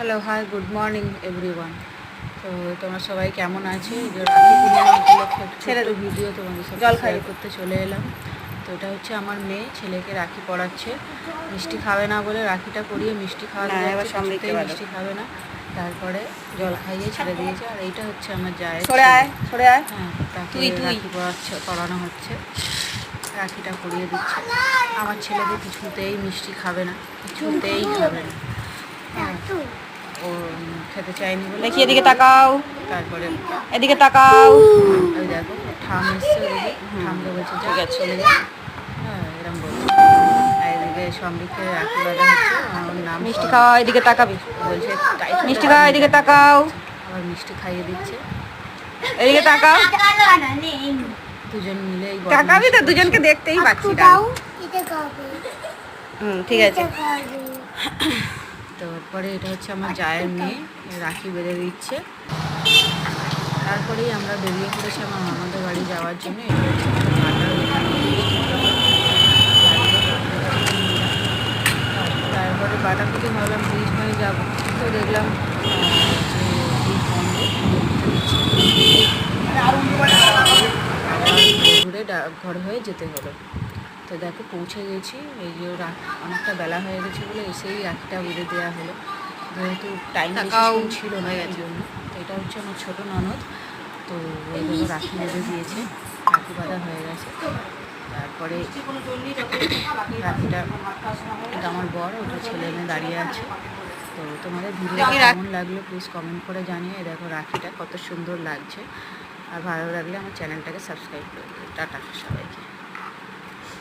Hello, hi, good morning everyone. তো তোমরা সবাই কেমন আছে? যে রাখি পূর্ণিমা উপলক্ষে ছোট্ট ভিডিও তোমাদের সাথে শেয়ার করতে চলে এলাম। তো এটা হচ্ছে আমার মেয়ে ছেলেকে রাখি পরাচ্ছে। মিষ্টি খাবে না বলে রাখিটা পরিয়ে মিষ্টি খাওয়াতে যাচ্ছে, কিছুতেই মিষ্টি খাবে না। তারপরে জল খাইয়ে ছেড়ে দিয়েছে। আর এইটা হচ্ছে আমার জায়ের ছেলে। হ্যাঁ, তাকে রাখি পরানো হচ্ছে, রাখিটা পরিয়ে দিচ্ছে। আমার ছেলেকে কিছুতেই মিষ্টি খাবে না, কিছুতেই খাবে না। ও খেতে চায়নি বলে। দেখি এদিকে তাকাও, তারপরে এদিকে তাকাও। ওই দেখো ঠাম এসছে, ওদিকে ঠামকে বলছে যা চলে যা। হ্যাঁ, এরকম বলছে। আর এদিকে সমৃদ্ধে রাখি বাঁধা হচ্ছে, ওর নাম মিষ্টি খাওয়া, এদিকে তাকাবি। বলছে মিষ্টি খাওয়া, এদিকে তাকাও। আবার মিষ্টি খাইয়ে দিচ্ছে। এদিকে তাকাও। দুজন মিলে তাকাবি তো, দুজনকে দেখতেই পাচ্ছি। ঠিক আছে। তারপরে এটা হচ্ছে আমার জায়ের মেয়ে, রাখি বেঁধে দিচ্ছে। তারপরেই আমরা বেরিয়ে পড়েছি আমার মামাদের বাড়ি যাওয়ার জন্য। এটা হচ্ছে আমাদের তারপরে বাটা থেকে ভাবলাম ব্রিজ হয়ে যাবো, তো দেখলাম ঘুরে ঘর হয়ে যেতে হলো। তো দেখো পৌঁছে গেছি। এই যে অনেকটা বেলা হয়ে গেছে বলে এসেই রাখিটা বেঁধে দেওয়া হলো, যেহেতু টাইম ছিল না এই জন্য। তো এটা হচ্ছে আমার ছোটো ননদ। তো ওইগুলো রাখি বেঁধে দিয়েছে, রাখি বাঁধা হয়ে গেছে। তারপরে রাখিটা, এটা আমার বর, ওটা ছেলে মেয়ে দাঁড়িয়ে আছে। তো তোমাদের ভিডিও কেমন লাগলো প্লিজ কমেন্ট করে জানিয়ে। দেখো রাখিটা কত সুন্দর লাগছে। আর ভালো লাগলে আমার চ্যানেলটাকে সাবস্ক্রাইব করে দিও। টাটা সবাইকে।